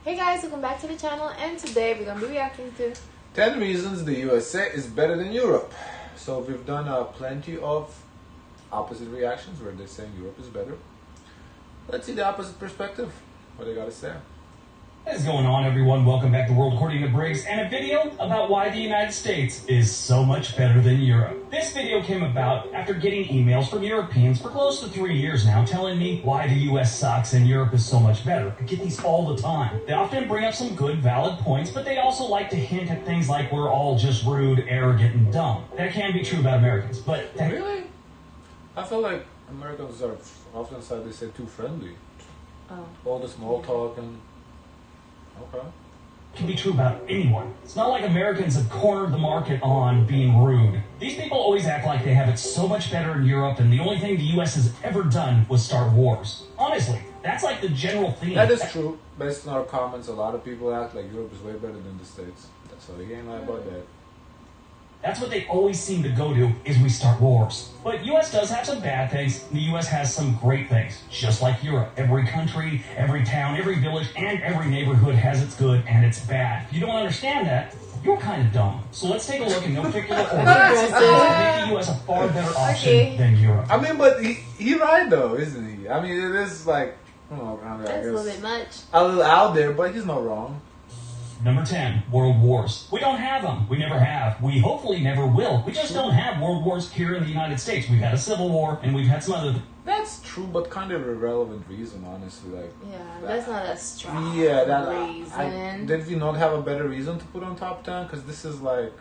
Hey guys, welcome back to the channel, and today we're going to be reacting to 10 reasons the USA is better than Europe. So we've done plenty of opposite reactions where they're saying Europe is better. Let's see the opposite perspective, what they gotta say. What is going on, everyone? Welcome back to World According to Briggs and a video about why the United States is so much better than Europe. This video came about after getting emails from Europeans for close to 3 years now telling me why the US sucks and Europe is so much better. I get these all the time. They often bring up some good, valid points, but they also like to hint at things like we're all just rude, arrogant, and dumb. That can be true about Americans, but... Really? I feel like Americans are often said they say too friendly. Oh. All the small talk and... Okay. Can be true about anyone. It's not like Americans have cornered the market on being rude. These people always act like they have it so much better in Europe, and the only thing the US has ever done was start wars. Honestly, that's like the general theme. That is true. Based on our comments, a lot of people act like Europe is way better than the States. So they ain't lie about that. That's what they always seem to go to, is we start wars. But US does have some bad things. The US has some great things, just like Europe. Every country, every town, every village, and every neighborhood has its good and its bad. If you don't understand that, you're kind of dumb. So let's take a look in no particular order. Make the US a far better option than Europe. I mean, but he right though, isn't he? I mean, it is like, that's a little bit much. A little out there, but he's not wrong. Number 10, world wars. We don't have them. We never have. We hopefully never will. We just don't have world wars here in the United States. We've had a civil war, and we've had some other... That's true, but kind of irrelevant reason, honestly. Like, yeah, that's not a strong reason. Did we not have a better reason to put on top 10? Because this is like...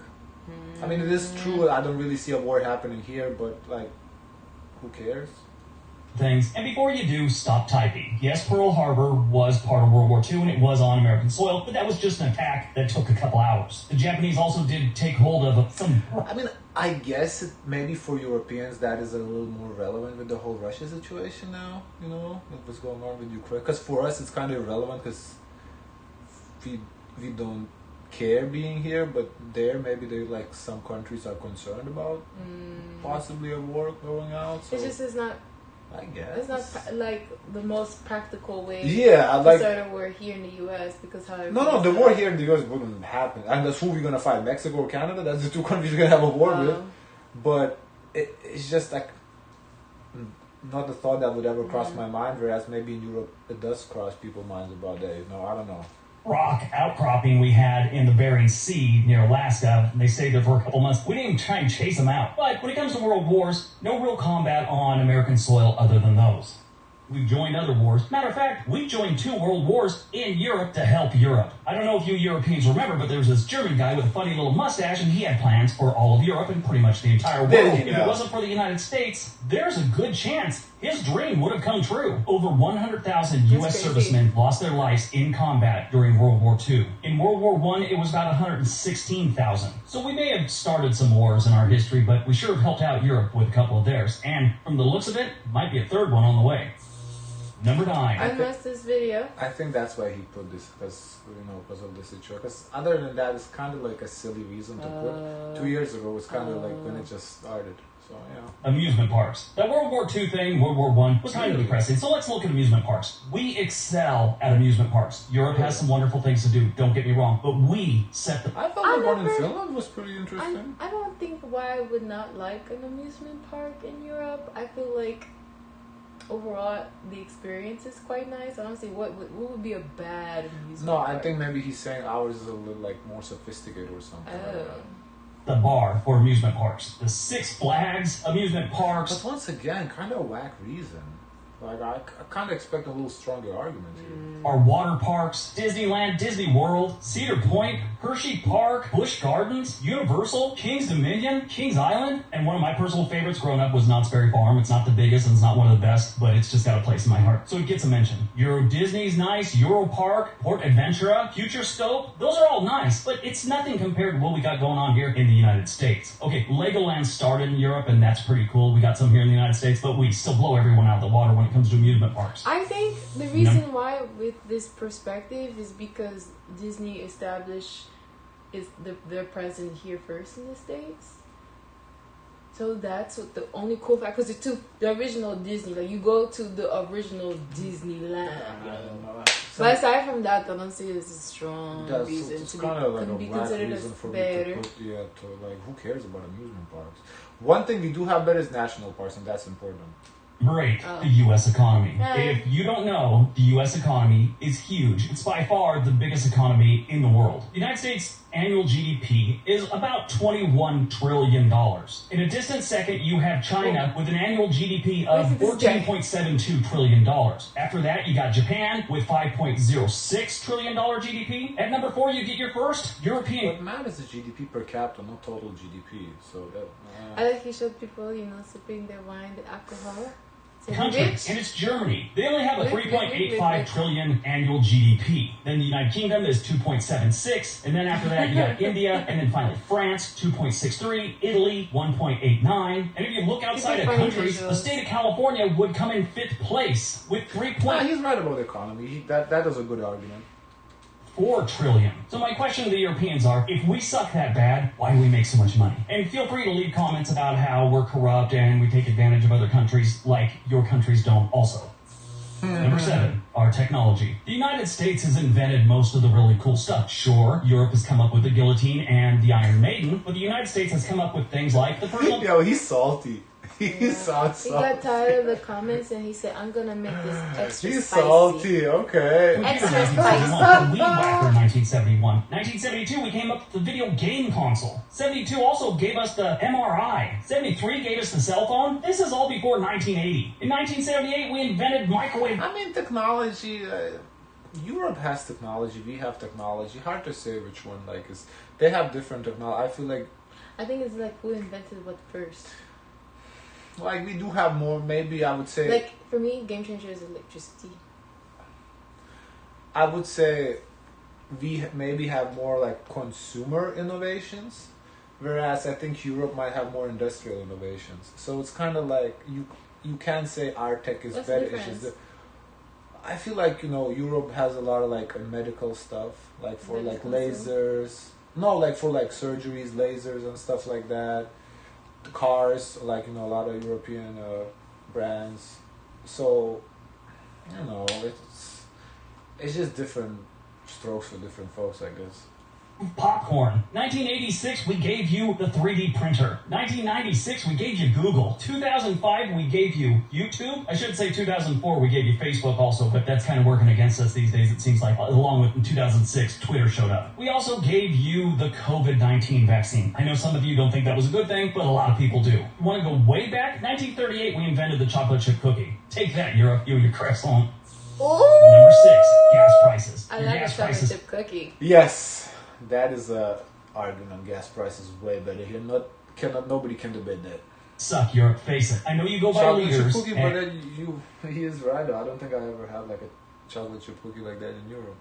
I mean, it is true. I don't really see a war happening here, but like, who cares? Things. And before you do, stop typing. Yes, Pearl Harbor was part of World War II and it was on American soil, but that was just an attack that took a couple hours. The Japanese also did take hold of some... I mean, I guess maybe for Europeans that is a little more relevant with the whole Russia situation now, you know, what's going on with Ukraine. Because for us it's kind of irrelevant because we don't care being here, but there maybe they like some countries are concerned about possibly a war going out. So. It just is not... I guess. It's not like the most practical way to start a war here in the US because how... No, the war here in the US wouldn't happen. And that's who we're going to fight, Mexico or Canada. That's the two countries we're going to have a war with. But it's just like not a thought that would ever cross my mind, whereas maybe in Europe it does cross people's minds about that. No, I don't know. Rock outcropping we had in the Bering Sea near Alaska. They stayed there for a couple months. We didn't even try and chase them out. But when it comes to world wars, no real combat on American soil other than those. We've joined other wars. Matter of fact, we joined 2 world wars in Europe to help Europe. I don't know if you Europeans remember, but there was this German guy with a funny little mustache, and he had plans for all of Europe and pretty much the entire world. If it wasn't for the United States, there's a good chance his dream would have come true. Over 100,000 U.S. servicemen lost their lives in combat during World War II. In World War I, it was about 116,000. So we may have started some wars in our history, but we sure have helped out Europe with a couple of theirs. And from the looks of it, might be a third one on the way. Number 9. I missed this video. I think that's why he put this, because of the situation. Because other than that, it's kind of like a silly reason to put. 2 years ago was kind of like when it just started. So yeah. Amusement parks. That World War II thing, World War I, was kind of depressing. So let's look at amusement parks. We excel at amusement parks. Europe has some wonderful things to do. Don't get me wrong, but we set the. I thought the one in Finland was pretty interesting. I don't think why I would not like an amusement park in Europe. I feel like overall the experience is quite nice. Honestly, what would be a bad amusement park? I think maybe he's saying ours is a little like more sophisticated or something. The bar for amusement parks. The Six Flags amusement parks. But once again, kind of a whack reason. Like, I kind of expect a little stronger argument here. Our water parks, Disneyland, Disney World, Cedar Point, Hershey Park, Busch Gardens, Universal, King's Dominion, Kings Island, and one of my personal favorites growing up was Knott's Berry Farm. It's not the biggest and it's not one of the best, but it's just got a place in my heart. So it gets a mention. Euro Disney's nice, Euro Park, Port Adventura, Future Scope, those are all nice, but it's nothing compared to what we got going on here in the United States. Okay, Legoland started in Europe and that's pretty cool. We got some here in the United States, but we still blow everyone out of the water when it comes to amusement parks. I think the reason why with this perspective is because Disney established their presence here first in the States. So that's what the only cool fact, because the original Disney, like you go to the original Disneyland. I don't know. But aside from that, I don't see it as a strong reason it's to kind of like be a whack considered reason as for better. me to put, to like, who cares about amusement parks? One thing we do have better is national parks, and that's important. Break the U.S. economy. Hey. If you don't know, the U.S. economy is huge. It's by far the biggest economy in the world. The United States annual GDP is about $21 trillion. In a distant second, you have China with an annual GDP of $14.72 trillion. After that, you got Japan with $5.06 trillion GDP. At number 4, you get your first European. What matters is GDP per capita, not total GDP. So that. I like he showed people, sipping their wine, the alcohol. Country, and it's Germany. They only have a 3.85 trillion annual GDP. Then the United Kingdom is 2.76, and then after that you got India, and then finally France, 2.63, Italy, 1.89. And if you look outside of countries, the state of California would come in 5th place with 3. He's right about the economy. That is a good argument. 4 trillion. So my question to the Europeans are, if we suck that bad, why do we make so much money? And feel free to leave comments about how we're corrupt and we take advantage of other countries like your countries don't also. Number 7, our technology. The United States has invented most of the really cool stuff. Sure, Europe has come up with the guillotine and the Iron Maiden, but the United States has come up with things like the personal... Yo, he's salty. He sounds salty. He got tired of the comments and he said, I'm gonna make this extra He's spicy. salty, okay. Extra spicy. The Weed Whacker in 1971. 1972, we came up with the video game console. 72 also gave us the MRI. 73 gave us the cell phone. This is all before 1980. In 1978, we invented microwave. I mean, technology... Europe has technology, we have technology. Hard to say which one, they have different technology. I feel like... I think it's like who invented what first. Like, we do have more, maybe I would say... Like, for me, game changer is electricity. I would say we maybe have more, consumer innovations, whereas I think Europe might have more industrial innovations. So it's kind of like, you can say our tech is What's better. the difference? I feel like, Europe has a lot of, medical stuff, for, lasers. No, for, surgeries, lasers and stuff like that. The cars, a lot of European brands. So, it's just different strokes for different folks, I guess. Popcorn. 1986, we gave you the 3D printer. 1996, we gave you Google. 2005, we gave you YouTube. I should say 2004, we gave you Facebook also, but that's kind of working against us these days, it seems like. Along with in 2006, Twitter showed up. We also gave you the COVID-19 vaccine. I know some of you don't think that was a good thing, but a lot of people do. You want to go way back? 1938, we invented the chocolate chip cookie. Take that, Europe, you and your croissant. Ooh! Number 6, gas prices. I Your like gas a chocolate prices. chip cookie. Yes, that is a argument. Gas prices way better here. Nobody can debate that. Suck, Europe, face it. I know you go by Chocolate chip liters. cookie, but then he is right. I don't think I ever had a chocolate chip cookie like that in Europe.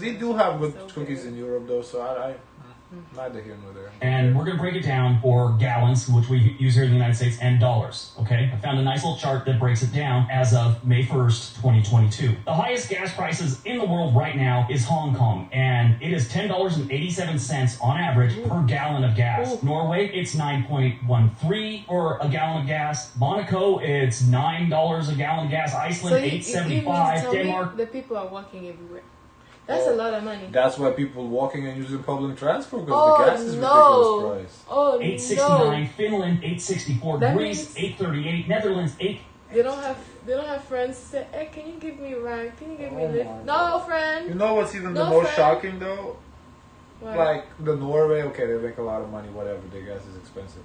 We do have good cookies in Europe though, so I neither here nor there. And we're going to break it down for gallons, which we use here in the United States, and dollars, okay? I found a nice little chart that breaks it down as of May 1st, 2022. The highest gas prices in the world right now is Hong Kong, and it is $10.87 on average per gallon of gas. Norway, it's 9.13 for a gallon of gas. Monaco, it's $9 a gallon of gas. Iceland, $8.75. Denmark. The people are walking everywhere. That's a lot of money. That's why people walking and using public transport because the gas is ridiculous price. Oh, $8.69, Finland, $8.64, Greece, $8.38, Netherlands, $8. They don't have friends to say, hey, can you give me a ride? Can you give me a lift? No, friend. You know what's even the most shocking though? What? The Norway, okay, they make a lot of money, whatever, the gas is expensive.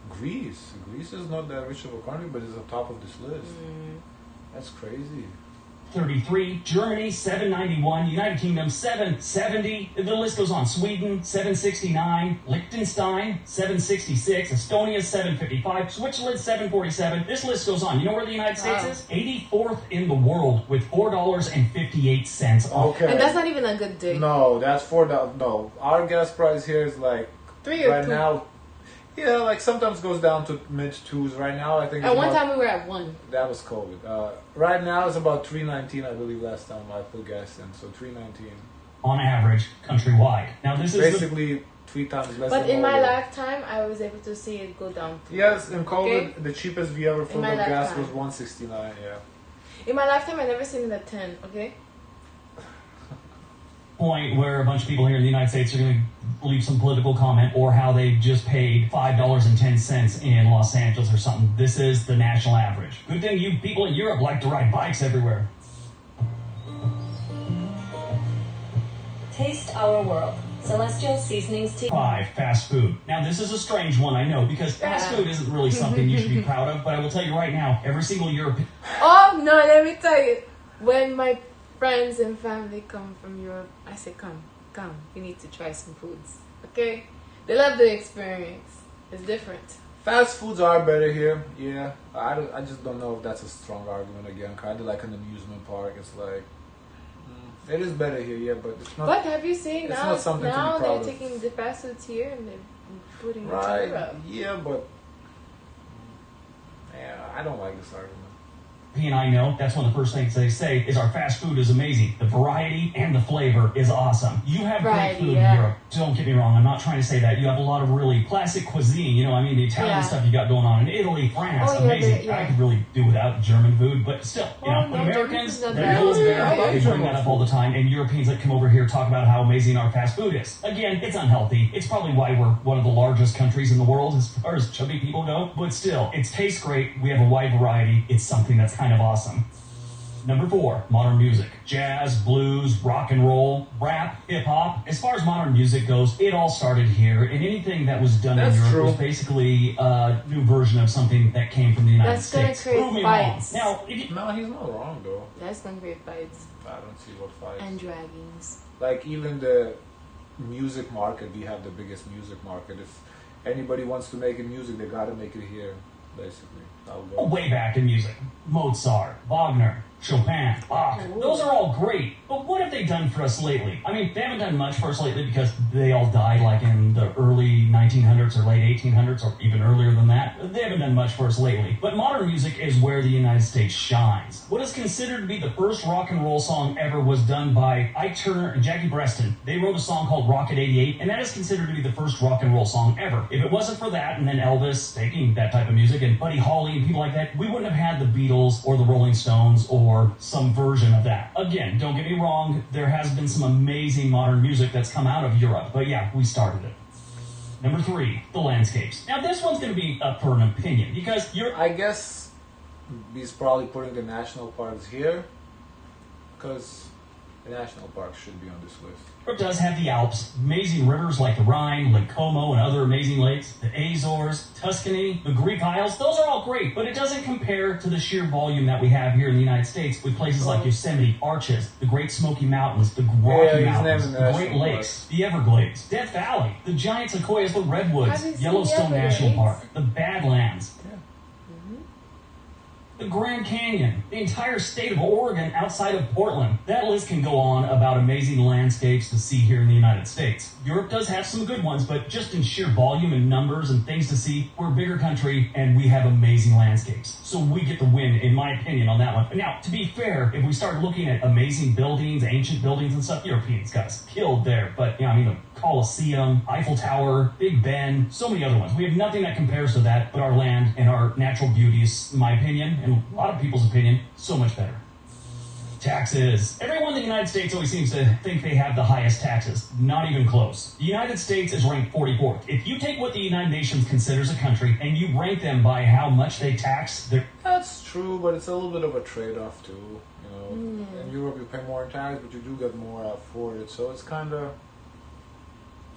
Greece is not that rich of a country, but it's on top of this list. That's crazy. 33, Germany 791, United Kingdom 770, the list goes on. Sweden 769, Liechtenstein 766, Estonia 755, Switzerland 747. This list goes on. You know where the United States is? 84th in the world with $4.58 off. Okay. And that's not even a good day. No, that's $4. No, our gas price here is 3 or right 2. now. Yeah, sometimes goes down to mid-2s. Right now, I think. At one time we were at 1. That was COVID. Right now it's about $3.19. I believe last time I put gas in, so $3.19 on average countrywide. Now this is basically 3 times less. But than in my Norway. lifetime, I was able to see it go down. Yes, in COVID, the cheapest we ever filled up gas was $1.69. Yeah. In my lifetime, I never seen it at 10. Okay. point where a bunch of people here in the United States are going to leave some political comment or how they just paid $5.10 in Los Angeles or something. This is the national average. Good thing you people in Europe like to ride bikes everywhere. Taste our world. Celestial Seasonings tea. 5. Fast food. Now, this is a strange one, I know, because fast food isn't really something you should be proud of, but I will tell you right now, every single European... Oh, no, let me tell you. When my friends and family come from Europe, I say, come, you need to try some foods, okay? They love the experience. It's different. Fast foods are better here, yeah. I just don't know if that's a strong argument again. Kind of like an amusement park. It's like, it is better here, yeah, but it's not. But have you seen it's now? not something to be Now proud they're of. taking the fast foods here and they're putting it in Right, Europe. yeah, but yeah, I don't like this argument. I know, that's one of the first things they say is our fast food is amazing. The variety and the flavor is awesome. You have great food in Europe. Don't get me wrong, I'm not trying to say that. You have a lot of really classic cuisine, you know, I mean, the Italian stuff you got going on in Italy, France, amazing. I could really do without German food, but still, you know, Americans, they bring that up all the time, and Europeans that come over here talk about how amazing our fast food is. Again, it's unhealthy. It's probably why we're one of the largest countries in the world as far as chubby people go, but still, it tastes great. We have a wide variety. It's something that's kind of awesome. Number 4, modern music. Jazz, blues, rock and roll, rap, hip-hop. As far as modern music goes, it all started here, and anything that was done in Europe was basically a new version of something that came from the United States. Prove me wrong. Now, no, he's not wrong, though. That's gonna create fights. I don't see what fights. And draggings. Like, even the music market, we have the biggest music market. If anybody wants to make music, they gotta make it here, basically. Way back in music. Mozart, Wagner, Chopin, Bach. Those are all great. But what have they done for us lately? I mean, they haven't done much for us lately because they all died like in the early 1900s or late 1800s or even earlier than that. They haven't done much for us lately. But modern music is where the United States shines. What is considered to be the first rock and roll song ever was done by Ike Turner and Jackie Preston. They wrote a song called Rocket 88, and that is considered to be the first rock and roll song ever. If it wasn't for that, and then Elvis taking that type of music, and Buddy Holly and people like that, we wouldn't have had the Beatles or the Rolling Stones or some version of that. Again, don't get me wrong, there has been some amazing modern music that's come out of Europe, but yeah, we started it. Number 3, the landscapes. Now this one's going to be up for an opinion because I guess he's probably putting the national parks here because the national parks should be on this list. Europe does have the Alps, amazing rivers like the Rhine, Lake Como, and other amazing lakes, the Azores, Tuscany, the Greek Isles. Those are all great, but it doesn't compare to the sheer volume that we have here in the United States with places like Yosemite, Arches, the Great Smoky Mountains, the Rocky Mountains, the Great Lakes, the Everglades, Death Valley, the giant sequoias, the Redwoods, Yellowstone National Park, the Badlands, the Grand Canyon, the entire state of Oregon outside of Portland. That list can go on about amazing landscapes to see here in the United States. Europe does have some good ones, but just in sheer volume and numbers and things to see, we're a bigger country and we have amazing landscapes. So we get the win, in my opinion, on that one. But now, to be fair, if we start looking at amazing buildings, ancient buildings and stuff, Europeans got us killed there. But, yeah, I mean, the Colosseum, Eiffel Tower, Big Ben, so many other ones. We have nothing that compares to that, but our land and our natural beauty is, in my opinion, and a lot of people's opinion, so much better. Taxes. Everyone in the United States always seems to think they have the highest taxes. Not even close. The United States is ranked 44th. If you take what the United Nations considers a country and you rank them by how much they tax, that's true, but it's a little bit of a trade-off too. You know, in Europe you pay more in tax, but you do get more for it. So it's kind of,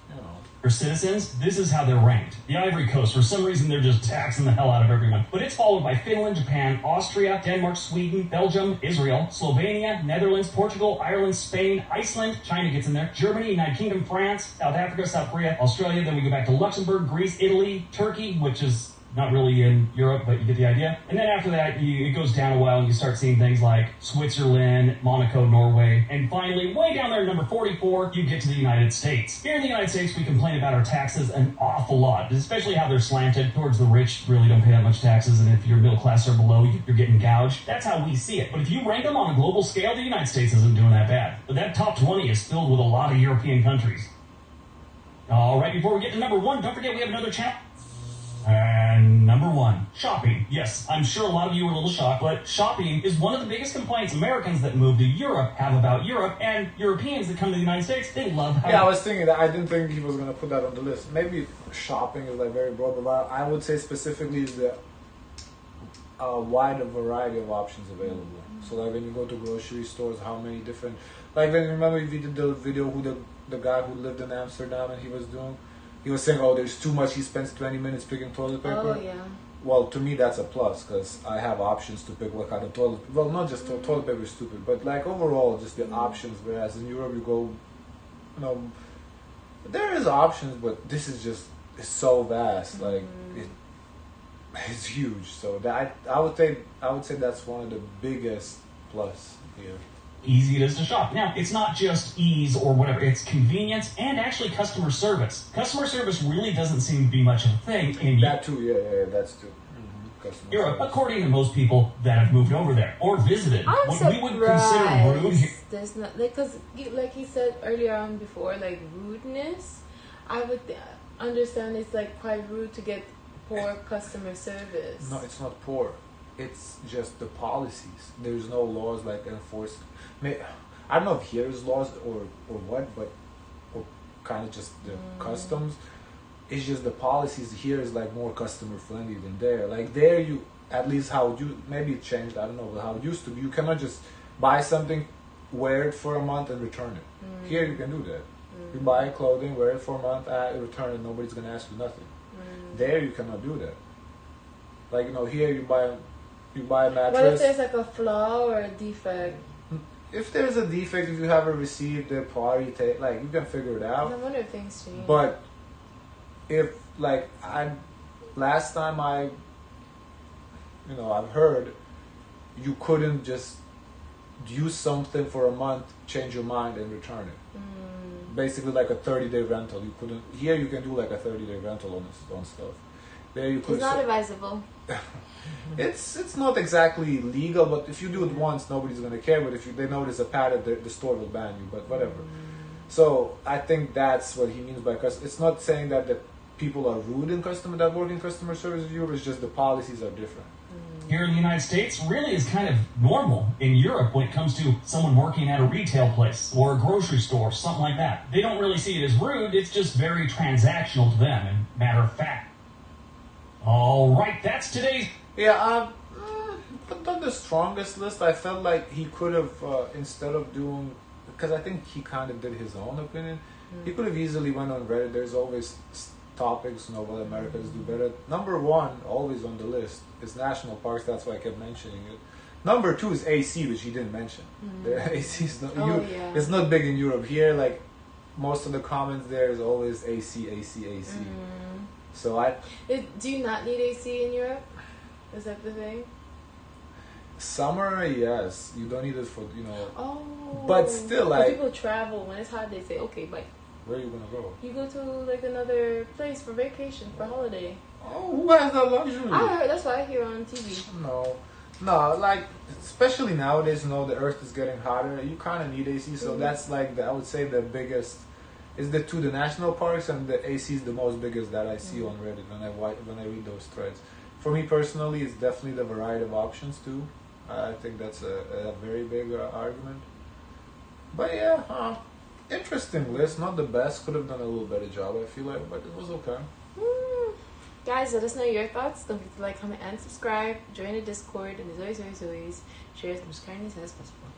you know. For citizens, this is how they're ranked. The Ivory Coast, for some reason, they're just taxing the hell out of everyone. But it's followed by Finland, Japan, Austria, Denmark, Sweden, Belgium, Israel, Slovenia, Netherlands, Portugal, Ireland, Spain, Iceland, China gets in there, Germany, United Kingdom, France, South Africa, South Korea, Australia, then we go back to Luxembourg, Greece, Italy, Turkey, which is not really in Europe, but you get the idea. And then after that, it goes down a while and you start seeing things like Switzerland, Monaco, Norway. And finally, way down there, number 44, you get to the United States. Here in the United States, we complain about our taxes an awful lot, especially how they're slanted towards the rich, really don't pay that much taxes. And if you're middle class or below, you're getting gouged. That's how we see it. But if you rank them on a global scale, the United States isn't doing that bad. But that top 20 is filled with a lot of European countries. All right, before we get to number 1, don't forget we have another channel. And number one, shopping. Yes, I'm sure a lot of you are a little shocked, but shopping is one of the biggest complaints Americans that move to Europe have about Europe, and Europeans that come to the United States, they love how... Yeah, I was thinking that. I didn't think he was going to put that on the list. Maybe shopping is like very broad, but I would say specifically is the wider variety of options available. So like when you go to grocery stores, how many different... Like when, remember we did the video who the guy who lived in Amsterdam and he was saying, oh, there's too much, he spends 20 minutes picking toilet paper. Oh, yeah. Well, to me that's a plus because I have options to pick what kind of toilet. Well, not just toilet paper is stupid, but like overall, just the options. Whereas in Europe, you go, there is options, but this is just it's so vast. Like it's huge. So that I would say that's one of the biggest plus here. Easy it is to shop. Now, it's not just ease or whatever, it's convenience and actually customer service. Customer service really doesn't seem to be much of a thing in That too, yeah, that's too. Customer Europe, service. According to most people that have moved over there or visited. I'm What surprised we would consider rude here. there's not because like he said earlier on before, like rudeness. I would understand it's like quite rude to get poor customer service. No, it's not poor. It's just the policies. There's no laws like enforced. I don't know if here is laws or what, but or kind of just the customs. It's just the policies here is like more customer friendly than there. Like there, you at least how you maybe it changed. I don't know, but how it used to be, you cannot just buy something, wear it for a month and return it. Here you can do that. You buy clothing, wear it for a month, return it. Nobody's gonna ask you nothing. There you cannot do that. Like here you buy a mattress. What if there's like a flaw or a defect? If there's a defect, if you haven't received the party, like you can figure it out. I wonder if things change. But if like last time I've heard you couldn't just use something for a month, change your mind, and return it. Basically, like a 30-day rental. You couldn't. Here, you can do like a 30-day rental on stuff. There, you could. It's not advisable. It's not exactly legal, but if you do it once, nobody's gonna care. But if they notice a pattern, the store will ban you. But whatever. So I think that's what he means by customer. It's not saying that the people are rude in that work in customer service in Europe. It's just the policies are different. Here in the United States really is kind of normal. In Europe, when it comes to someone working at a retail place or a grocery store, something like that, they don't really see it as rude. It's just very transactional to them and matter of fact. All right, that's today's... Yeah, but on the strongest list, I felt like he could have, instead of doing... Because I think he kind of did his own opinion. He could have easily went on Reddit. There's always topics, what Americans do better. Number one, always on the list, is national parks. That's why I kept mentioning it. Number two is AC, which he didn't mention. The AC is not... It's not big in Europe. Here, like, most of the comments there is always AC, AC, AC. So Do you not need AC in Europe? Is that the thing? Summer, yes. You don't need it for, Oh. But still, When like... people travel, when it's hot, they say, okay, bye. Where are you going to go? You go to, like, another place for vacation, for holiday. Oh, who has that luxury? I heard, that's what I hear on TV. No, like, especially nowadays, the earth is getting hotter. You kind of need AC, so that's like, I would say the biggest... Is the national parks, and the AC is the most biggest that I see on Reddit when I read those threads. For me personally, it's definitely the variety of options too. I think that's a very big argument. But yeah, interesting list. Not the best. Could have done a little better job, I feel like, but it was okay. Guys, let us know your thoughts. Don't forget to like, comment, and subscribe. Join the Discord, and as always, share as much kindness as possible.